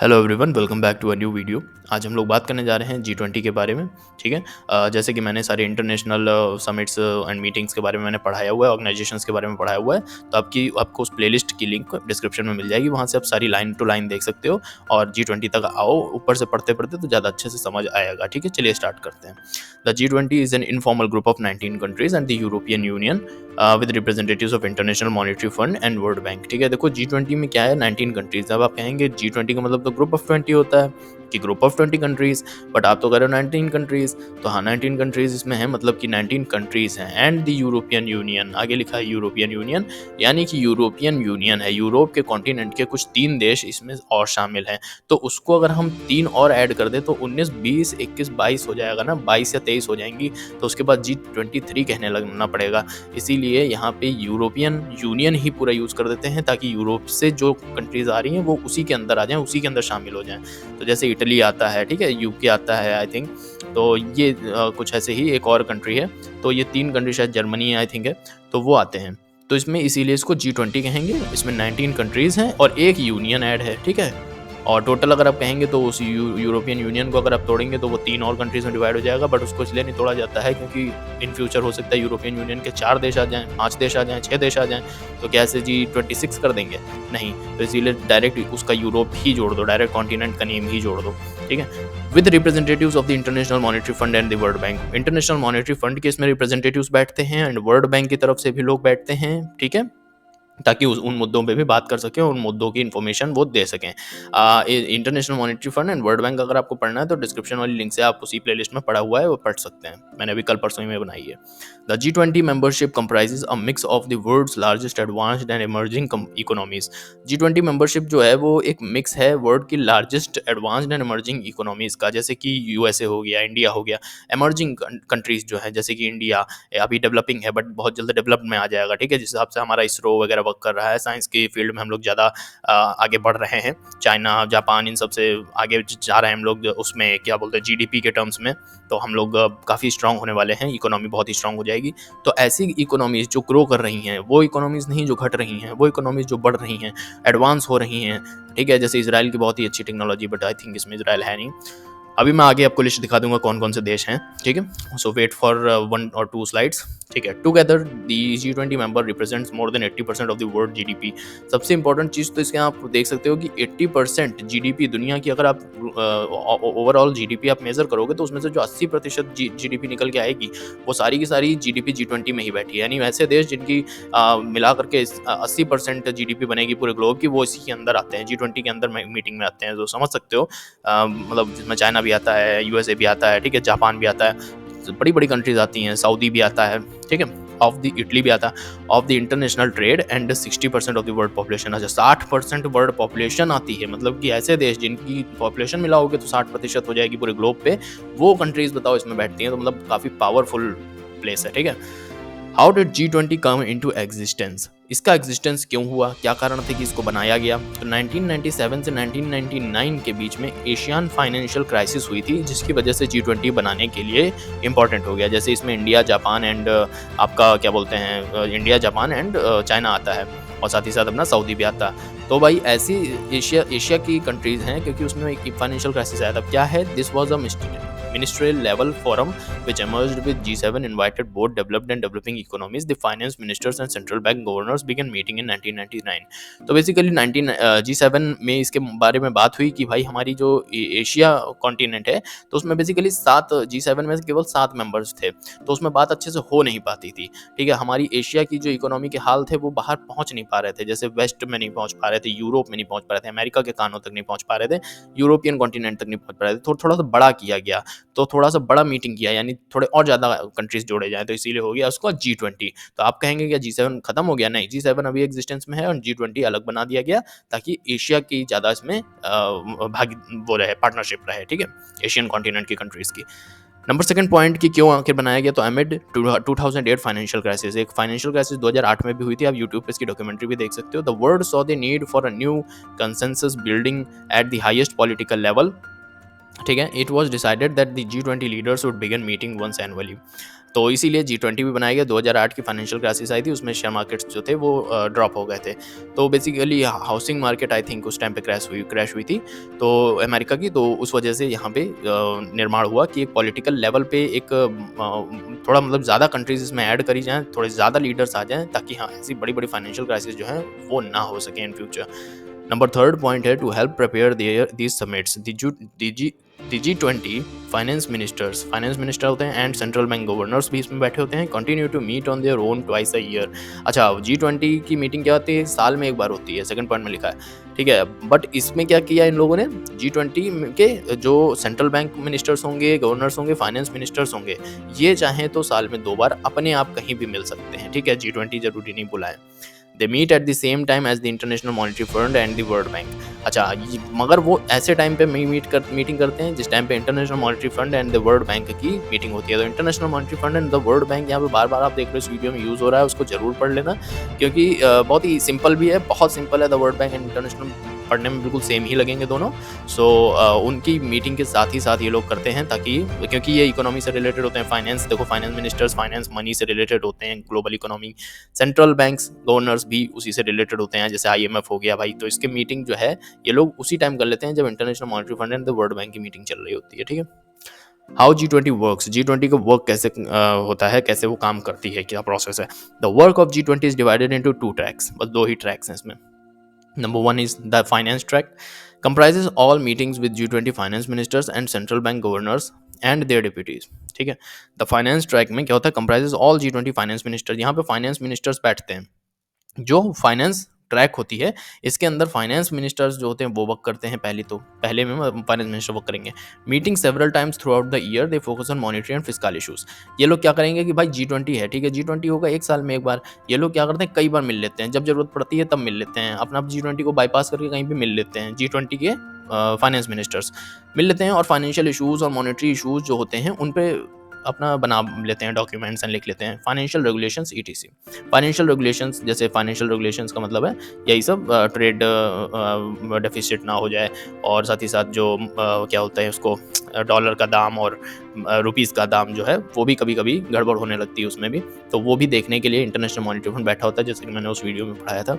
Hello everyone, welcome back to a new video. आज हम लोग बात करने जा रहे हैं G20 के बारे में। ठीक है। जैसे कि मैंने सारे इंटरनेशनल समिट्स एंड मीटिंग्स के बारे में मैंने पढ़ाया हुआ है, ऑर्गेनाइजेशंस के बारे में पढ़ाया हुआ है। तो आपको उस प्लेलिस्ट की लिंक डिस्क्रिप्शन में मिल जाएगी, वहाँ से आप सारी लाइन टू लाइन देख सकते हो और G20 तक आओ। ऊपर से पढ़ते पढ़ते तो ज़्यादा अच्छे से समझ आएगा। ठीक है, चलिए स्टार्ट करते हैं। The G20 is an informal group of 19 countries and the European union with representatives of international monetary fund and world bank. ठीक है, देखो G20 में क्या है, 19 कंट्रीज। अब आप कहेंगे G20 का मतलब तो ग्रुप ऑफ 20 होता है कि ग्रुप ऑफ 20 कंट्रीज, बट आप तो कह रहे हो 19 कंट्रीज। तो हाँ, 19 कंट्रीज इसमें है, मतलब कि 19 कंट्रीज हैं। एंड द यूरोपियन यूनियन, आगे लिखा है यूरोपियन यूनियन, यानी कि यूरोपियन यूनियन है, यूरोप के कॉन्टिनेंट के कुछ 3 देश इसमें और शामिल हैं। तो उसको अगर हम 3 और ऐड कर दें तो 19, 20, 21, 22 हो जाएगा ना, 22 या 23 हो जाएंगी। तो उसके बाद G23 कहने लगना पड़ेगा। इसीलिए यहाँ पे यूरोपियन यूनियन ही पूरा यूज़ कर देते हैं, ताकि यूरोप से जो कंट्रीज आ रही हैं वो उसी के अंदर आ जाएं, उसी के अंदर शामिल हो जाएं। तो जैसे इटली आता है, ठीक है, यूके आता है आई थिंक। तो ये कुछ ऐसे ही एक और कंट्री है। तो ये 3 कंट्री, शायद जर्मनी आई थिंक है, तो वो आते हैं। तो इसमें इसीलिए इसको G20 कहेंगे। इसमें 19 कंट्रीज़ हैं और एक यूनियन ऐड है। ठीक है, और टोटल अगर आप कहेंगे तो उस यूरोपियन यूनियन को अगर आप तोड़ेंगे तो वो 3 और कंट्रीज में डिवाइड हो जाएगा। बट उसको इसलिए नहीं तोड़ा जाता है क्योंकि इन फ्यूचर हो सकता है यूरोपियन यूनियन के 4 देश आ जाएं, 5 देश आ जाएं, 6 देश आ जाएं। तो क्या ऐसे G26 कर देंगे? नहीं। तो इसीलिए डायरेक्ट उसका यूरोप ही जोड़ दो, डायरेक्ट कॉन्टिनेंट का नेम ही जोड़ दो। ठीक है। With representatives of the international monetary fund and the world bank. International monetary fund के इसमें रिप्रेजेंटेटिव्स बैठते हैं एंड वर्ल्ड बैंक की तरफ से भी लोग बैठते हैं। ठीक है, ताकि उन मुद्दों पे भी बात कर सकें और उन मुद्दों की इन्फॉर्मेशन वो दे सकें। International monetary fund and world bank अगर आपको पढ़ना है तो डिस्क्रिप्शन वाली लिंक से आप उसी प्लेलिस्ट में पढ़ा हुआ है, वो पढ़ सकते हैं। मैंने अभी कल परसों ही में बनाई है। The G20 membership comprises a mix of the world's largest advanced and emerging economies. G20 membership जो है वो एक मिक्स है वर्ल्ड की largest advanced and emerging economies का, जैसे कि यूएसए हो गया, इंडिया हो गया। एमर्जिंग कंट्रीज जो है, जैसे कि इंडिया अभी डेवलपिंग है बट बहुत जल्द डेवलप में आ जाएगा। ठीक है, जिस हिसाब से हमारा इसरो वगैरह वर्क कर रहा है, साइंस की फील्ड में हम लोग ज़्यादा आगे बढ़ रहे हैं। चाइना, जापान, इन सब से आगे जा रहे हैं हम लोग, उसमें क्या बोलते हैं जीडीपी के टर्म्स में। तो हम लोग काफ़ी स्ट्रांग होने वाले हैं, इकोनॉमी बहुत ही स्ट्रांग हो जाएगी। तो ऐसी इकोनॉमीज जो ग्रो कर रही हैं, वो इकोनॉमीज नहीं जो घट रही हैं, वो इकोनॉमीज जो बढ़ रही हैं, एडवांस हो रही हैं। ठीक है, जैसे इसराइल की बहुत ही अच्छी टेक्नोलॉजी, बट आई थिंक इसमें इसराइल है नहीं। अभी मैं आगे आपको लिस्ट दिखा दूंगा कौन कौन से देश हैं। ठीक है, सो वेट फॉर 1 और 2 स्लाइड्स। ठीक है, together the G20 member represents more than 80% of the world GDP. सबसे इंपॉर्टेंट चीज़ तो इसके आप देख सकते हो कि 80% जीडीपी दुनिया की, अगर आप ओवरऑल जीडीपी आप मेजर करोगे तो उसमें से जो 80% जीडीपी निकल के आएगी, वो सारी की सारी जीडीपी G20 में ही बैठी है। यानी ऐसे देश जिनकी मिला करके 80% जीडीपी बनेगी पूरे ग्लोब की, वो इसी के अंदर आते हैं, G20 के अंदर मीटिंग में आते हैं। तो समझ सकते हो, मतलब जिसमें चाइना भी आता है, यूएसए भी आता है, ठीक है, जापान भी आता है, बड़ी बड़ी कंट्रीज आती हैं, सऊदी भी आता है। ठीक है, ऑफ द इटली भी आता है। Of the international trade and 60% of the world population. अच्छा, 60% वर्ल्ड पॉपुलेशन आती है, मतलब कि ऐसे देश जिनकी पॉपुलेशन मिलाओगे तो 60% हो जाएगी पूरे ग्लोब पे, वो कंट्रीज बताओ इसमें बैठती हैं। तो मतलब काफ़ी पावरफुल प्लेस है। ठीक है, how did G20 come into existence? इसका एग्जिस्टेंस क्यों हुआ, क्या कारण थे कि इसको बनाया गया? तो 1997 से 1999 के बीच में एशियन फाइनेंशियल क्राइसिस हुई थी, जिसकी वजह से G20 बनाने के लिए इंपॉर्टेंट हो गया। जैसे इसमें इंडिया, जापान एंड आपका क्या बोलते हैं, इंडिया, जापान एंड चाइना आता है, और साथ ही साथ अपना सऊदी भी आता है। तो भाई ऐसी एशिया की कंट्रीज हैं, क्योंकि उसमें एक फाइनेंशियल क्राइसिस आया था। क्या है, this was a ministerial level forum which emerged with G7 invited both developed and developing economies. The finance ministers and central bank governors began meeting in 1999. तो बेसिकली G7 में इसके बारे में बात हुई कि भाई हमारी जो एशिया कॉन्टिनेंट है, तो उसमें बेसिकली 7, G7 में केवल 7 मेंबर्स थे, तो उसमें बात अच्छे से हो नहीं पाती थी। ठीक है, हमारी एशिया की जो इकोनॉमी के हाल थे वो बाहर पहुंच नहीं पा रहे थे, जैसे वेस्ट में नहीं पहुंच पा रहे थे, यूरोप में नहीं पहुंच पा रहे थे, अमेरिका के कानों तक नहीं पहुंच पा रहे थे, यूरोपियन कॉन्टिनेंट तक नहीं पहुंच पा रहे थे। थोड़ा सा बड़ा किया गया, तो थोड़ा सा बड़ा मीटिंग किया, यानी थोड़े और ज़्यादा कंट्रीज जोड़े जाएँ, तो इसीलिए हो गया उसको G20। तो आप कहेंगे क्या G7 खत्म हो गया? नहीं, G7 अभी एग्जिस्टेंस में है और G20 अलग बना दिया गया, ताकि एशिया की ज़्यादा इसमें भागी वो रहे, पार्टनरशिप रहे। ठीक है, एशियन कॉन्टिनेंट की कंट्रीज़ की। नंबर सेकंड पॉइंट कि क्यों आखिर बनाया गया, तो अमिड 2008 फाइनेंशियल क्राइसिस। एक फाइनेंशियल क्राइसिस 2008 में भी हुई थी, आप यूट्यूब पे इसकी डॉक्यूमेंट्री भी देख सकते हो। The world saw the need for a new consensus building at the highest political level. ठीक है, it was decided that the G20 leaders would begin meeting once annually. तो इसीलिए G20 भी बनाया गया। 2008 की फाइनेंशियल क्राइसिस आई थी, उसमें शेयर मार्केट्स जो थे वो ड्रॉप हो गए थे। तो basically housing market I think उस टाइम पे क्रैश हुई थी तो अमेरिका की, तो उस वजह से यहाँ पे निर्माण हुआ कि एक पॉलिटिकल लेवल पे एक थोड़ा मतलब ज़्यादा कंट्रीज इसमें ऐड करी जाएँ, थोड़े ज़्यादा लीडर्स आ जाएँ, ताकि हाँ ऐसी बड़ी-बड़ी फाइनेंशियल क्राइसिस जो है वो ना हो सके in future. Number third point है to help prepare these summits the G20 finance minister होते हैं एंड सेंट्रल बैंक गवर्नर्स भी इसमें बैठे होते हैं, continue to meet on their own twice a year. अच्छा, G20 की मीटिंग क्या होती है, साल में एक बार होती है, सेकंड पॉइंट में लिखा है, ठीक है। बट इसमें क्या किया इन लोगों ने, G20 के जो सेंट्रल बैंक मिनिस्टर्स होंगे, गवर्नर्स होंगे, फाइनेंस मिनिस्टर्स होंगे, ये चाहें तो साल में 2 बार अपने आप कहीं भी मिल सकते हैं, ठीक है। G20 जरूरी नहीं बुलाएं। They meet at the same time as the international monetary fund and the world bank. अच्छा, मगर वो ऐसे टाइम पे मीटिंग करते हैं जिस टाइम पे international monetary fund and the world bank की मीटिंग होती है। तो international monetary fund and the world bank यहाँ पे बार बार आप देख रहे हो इस वीडियो में यूज़ हो रहा है, उसको जरूर पढ़ लेना, क्योंकि बहुत ही सिंपल भी है, बहुत सिंपल है। The world bank and international पढ़ने में बिल्कुल सेम ही लगेंगे दोनों। सो उनकी मीटिंग के साथ ही साथ ये लोग करते हैं, ताकि क्योंकि ये इकोनॉमी से रिलेटेड होते हैं। फाइनेंस देखो, फाइनेंस मिनिस्टर्स फाइनेंस मनी से रिलेटेड होते हैं, global economy. Central banks governors भी उसी से रिलेटेड होते हैं, जैसे IMF हो गया भाई। तो इसके मीटिंग जो है ये लोग उसी टाइम कर लेते हैं जब international monetary fund and the world bank की मीटिंग चल रही होती है, ठीक है। हाउ G20 वर्क्स, G20 का वर्क कैसे होता है, कैसे वो काम करती है, क्या प्रोसेस है। The work of G20 is divided into 2 tracks, बस 2 ही ट्रैक्स हैं इसमें। Number one is the finance track, comprises all meetings with G20 finance ministers and central bank governors and their deputies, ठीक है। द फाइनेंस ट्रैक में क्या होता है, comprises all G20 finance minister, यहाँ पे फाइनेंस मिनिस्टर्स बैठते हैं। जो फाइनेंस ट्रैक होती है, इसके अंदर फाइनेंस मिनिस्टर्स जो होते हैं वो वर्क करते हैं। पहले में फाइनेंस मिनिस्टर वर्क करेंगे। Meeting several times through out the year, they focus on monetary and fiscal issues. ये लोग क्या करेंगे कि भाई G20 है, ठीक है, G20 होगा एक साल में एक बार, ये लोग क्या करते हैं कई बार मिल लेते हैं, जब जरूरत पड़ती है तब मिल लेते हैं, अपना G20 को बाईपास करके कहीं भी मिल लेते हैं। G20 के फाइनेंस मिनिस्टर्स मिल लेते हैं और फाइनेंशियल इशूज़ और मॉनेटरी इशूज़ जो होते हैं उन पे अपना बना लेते हैं, डॉक्यूमेंट्स एंड लिख लेते हैं। Financial regulations ETC। Financial regulations, जैसे फाइनेंशियल रेगुलेशंस का मतलब है यही सब, ट्रेड डेफिसिट ना हो जाए, और साथ ही साथ जो क्या होता है उसको, डॉलर का दाम और रुपीज़ का दाम जो है वो भी कभी कभी गड़बड़ होने लगती है उसमें भी। तो वो भी देखने के लिए इंटरनेशनल मॉनिटरी फंड बैठा होता है, जैसे कि मैंने उस वीडियो में पढ़ाया था।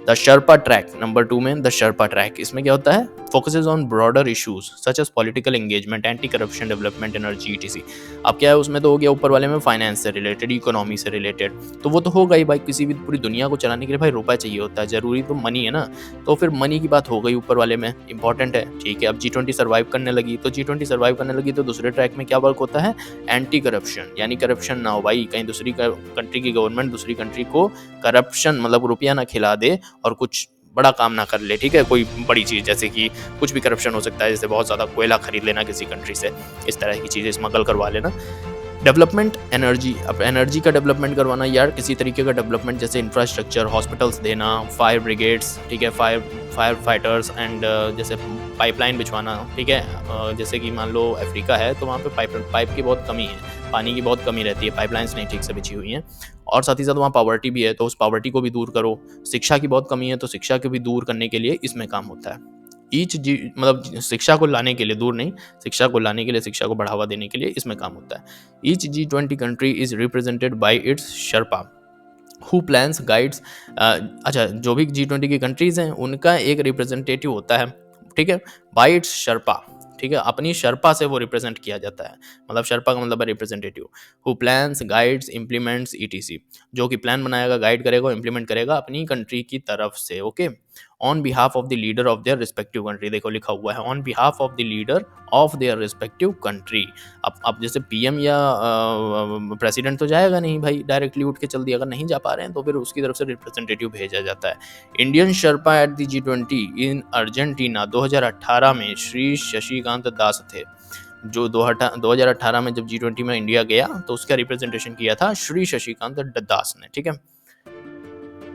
द शर्पा ट्रैक, नंबर 2 में द शर्पा ट्रैक, इसमें क्या होता है, focuses on broader issues such as political engagement, anti corruption, development, energy, ETC। अब क्या है उसमें, तो हो गया ऊपर वाले में फाइनेंस से रिलेटेड, इकोनॉमी से रिलेटेड, तो वो तो होगा ही भाई। किसी भी पूरी दुनिया को चलाने के लिए भाई रुपया चाहिए होता है, जरूरी तो मनी है ना। तो फिर मनी की बात हो गई ऊपर वाले में, इंपॉर्टेंट है, ठीक है। अब G20 सर्वाइव करने लगी, तो G20 सर्वाइव करने लगी तो दूसरे ट्रैक में क्या वर्क होता है, एंटी करप्शन, यानी करप्शन ना हो भाई, कहीं दूसरी कंट्री की गवर्नमेंट दूसरी कंट्री को करप्शन मतलब रुपया ना खिला दे और कुछ बड़ा काम ना कर ले, ठीक है। कोई बड़ी चीज़, जैसे कि कुछ भी करप्शन हो सकता है, जैसे बहुत ज़्यादा कोयला खरीद लेना किसी कंट्री से, इस तरह की चीज़ें स्मगल करवा लेना। डेवलपमेंट, एनर्जी, अब एनर्जी का डेवलपमेंट करवाना यार, किसी तरीके का डेवलपमेंट, जैसे इंफ्रास्ट्रक्चर, हॉस्पिटल्स देना, फायर ब्रिगेड्स, ठीक है, फायर फाइटर्स एंड जैसे पाइपलाइन बिछवाना, ठीक है। जैसे कि मान लो अफ्रीका है तो वहाँ पे पाइप की बहुत कमी है, पानी की बहुत कमी रहती है, पाइपलाइंस नहीं ठीक से बिछी हुई हैं, और साथ ही साथ वहाँ पॉवर्टी भी है, तो उस पॉवर्टी को भी दूर करो। शिक्षा की बहुत कमी है, तो शिक्षा को भी दूर करने के लिए इसमें काम होता है। मतलब शिक्षा को लाने के लिए, दूर नहीं, शिक्षा को लाने के लिए, शिक्षा को बढ़ावा देने के लिए इसमें काम होता है। Each G20 country is represented by it's Sherpa who plans guides. अच्छा, जो भी G20 की कंट्रीज हैं उनका एक रिप्रेजेंटेटिव होता है, ठीक है, बाय इट्स शर्पा, ठीक है, अपनी शर्पा से वो रिप्रेजेंट किया जाता है। मतलब शर्पा का मतलब है representative. Who plans guides implements ETC, जो कि प्लान बनाएगा, गाइड करेगा, इम्प्लीमेंट करेगा अपनी कंट्री की तरफ से, okay. On behalf of the leader of their respective country, देखो लिखा हुआ है on behalf of the leader of their respective country. अब जैसे PM या प्रेसिडेंट तो जाएगा नहीं भाई, डायरेक्टली उठ के चल दिया, अगर नहीं जा पा रहे हैं तो फिर उसकी तरफ से रिप्रेजेंटेटिव भेजा जाता है। Indian Sherpa at the G20 in Argentina 2018 में श्री शशिकांत दास थे। जो 2018 में जब G20 में इंडिया गया तो उसका रिप्रेजेंटेशन किया था श्री शशिकांत दास ने, ठीक है।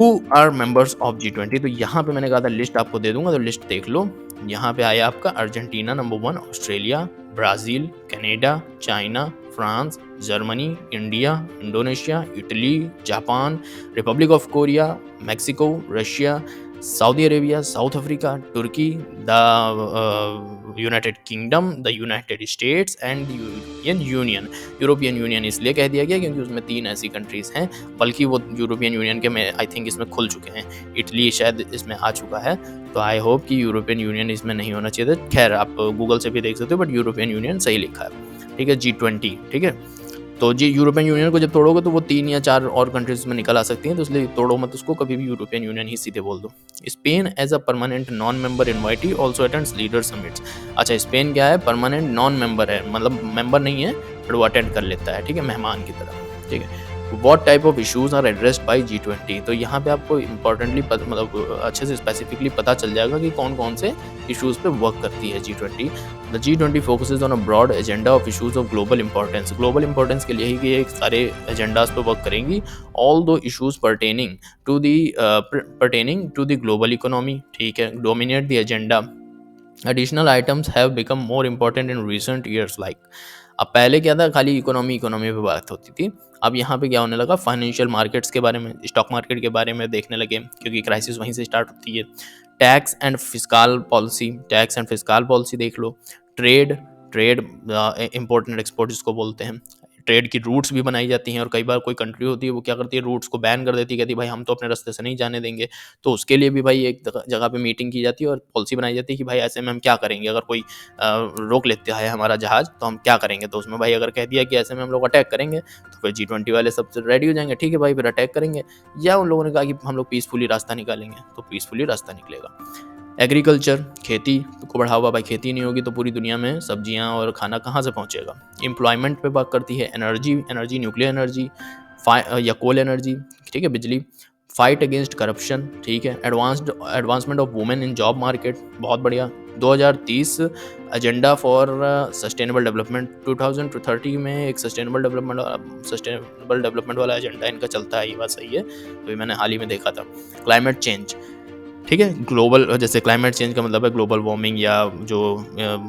Who are members of G20, तो यहाँ पे मैंने कहा था लिस्ट आपको दे दूंगा, तो लिस्ट देख लो। यहाँ पे आया आपका Argentina number 1, Australia, Brazil, Canada, China, France, Germany, India, Indonesia, Italy, Japan, Republic of Korea, Mexico, Russia, Saudi Arabia, South Africa, तुर्की, the United Kingdom, the United States and European Union. European Union इसलिए कह दिया गया क्योंकि उसमें 3 ऐसी countries हैं, बल्कि वो यूरोपियन यूनियन के में आई थिंक इसमें खुल चुके हैं। इटली शायद इसमें आ चुका है, तो आई होप कि यूरोपियन यूनियन इसमें नहीं होना चाहिए था। खैर आप गूगल से भी देख सकते हो, बट यूरोपियन यूनियन सही लिखा है, ठीक है। G20, ठीक है। तो जी यूरोपियन यूनियन को जब तोड़ोगे तो वो 3 या 4 और कंट्रीज़ में निकल आ सकती हैं, तो इसलिए तोड़ो मत उसको, कभी भी यूरोपियन यूनियन ही सीधे बोल दो। Spain as a permanent non member invitee also attends leader summits. अच्छा, स्पेन क्या है, परमानेंट नॉन मेंबर है, मतलब मेंबर नहीं है, बट वो अटेंड कर लेता है, ठीक है, मेहमान की तरह, ठीक है। What type of issues are addressed by G20, तो यहाँ पे आपको इंपॉर्टेंटली मतलब अच्छे से स्पेसिफिकली पता चल जाएगा कि कौन कौन से इश्यूज पे वर्क करती है G20। The G20 focuses on a broad agenda of issues of global importance. Global importance के लिए ही कि एक सारे एजेंडाज पे वर्क करेंगी। Although issues pertaining to the global economy, ठीक है, dominate the agenda. Additional items have become more important in recent years like. अब पहले क्या था, खाली इकोनॉमी इकोनॉमी पे बात होती थी, अब यहाँ पे क्या होने लगा, फाइनेंशियल मार्केट्स के बारे में, स्टॉक मार्केट के बारे में देखने लगे, क्योंकि क्राइसिस वहीं से स्टार्ट होती है। Tax and फिस्काल policy, tax and फिस्काल policy देख लो। ट्रेड, ट्रेड इम्पोर्ट एक्सपोर्ट जिसको बोलते हैं, ट्रेड की रूट्स भी बनाई जाती हैं, और कई बार कोई कंट्री होती है वो क्या करती है, रूट्स को बैन कर देती है, कहती है भाई हम तो अपने रास्ते से नहीं जाने देंगे। तो उसके लिए भी भाई एक जगह पे मीटिंग की जाती है और पॉलिसी बनाई जाती है कि भाई ऐसे में हम क्या करेंगे, अगर कोई रोक लेता है हमारा जहाज तो हम क्या करेंगे। तो उसमें भाई अगर कह दिया कि ऐसे में हम लोग अटैक करेंगे, तो फिर G20 वाले सब रेडी हो जाएंगे, ठीक है भाई फिर अटैक करेंगे। या उन लोगों ने कहा कि हम लोग पीसफुली रास्ता निकालेंगे, तो पीसफुली रास्ता निकलेगा। एग्रीकल्चर, खेती को बढ़ावा, भाई खेती नहीं होगी तो पूरी दुनिया में सब्जियां और खाना कहाँ से पहुंचेगा। एम्प्लॉयमेंट पे बात करती है। एनर्जी, एनर्जी न्यूक्लियर एनर्जी या कोल एनर्जी, ठीक है, बिजली। फाइट अगेंस्ट करप्शन, ठीक है। Advancement of women in job market, बहुत बढ़िया। 2030 एजेंडा फॉर सस्टेनेबल डेवलपमेंट, 2030 में एक सस्टेनेबल डेवलपमेंट वाला एजेंडा इनका चलता है, ये बात सही है, तो ये मैंने हाल ही में देखा था। क्लाइमेट चेंज, ठीक है, ग्लोबल, जैसे क्लाइमेट चेंज का मतलब है ग्लोबल वार्मिंग, या जो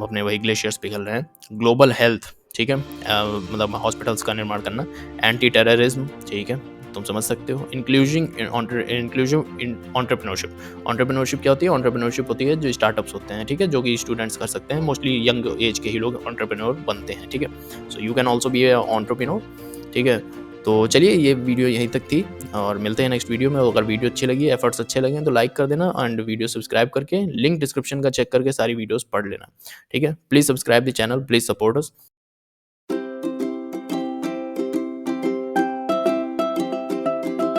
अपने वही ग्लेशियर्स पिघल रहे हैं। ग्लोबल हेल्थ, ठीक है, मतलब हॉस्पिटल्स का निर्माण करना। एंटी टेररिज्म, ठीक है, तुम समझ सकते हो। इंक्लूजिव एंटरप्रेन्योरशिप क्या होती है, एंटरप्रेन्योरशिप होती है जो स्टार्टअप्स होते हैं, ठीक है, जो कि स्टूडेंट्स कर सकते हैं, मोस्टली यंग एज के ही लोग एंटरप्रेन्योर बनते हैं, ठीक है। So you can also be A entrepreneur, ठीक है। तो चलिए ये वीडियो यहीं तक थी, और मिलते हैं नेक्स्ट वीडियो में। अगर वीडियो अच्छी लगी, एफर्ट्स अच्छे लगे तो लाइक कर देना, एंड वीडियो सब्सक्राइब करके लिंक डिस्क्रिप्शन का चेक करके सारी वीडियोस पढ़ लेना, ठीक है। Please subscribe the channel, please support us.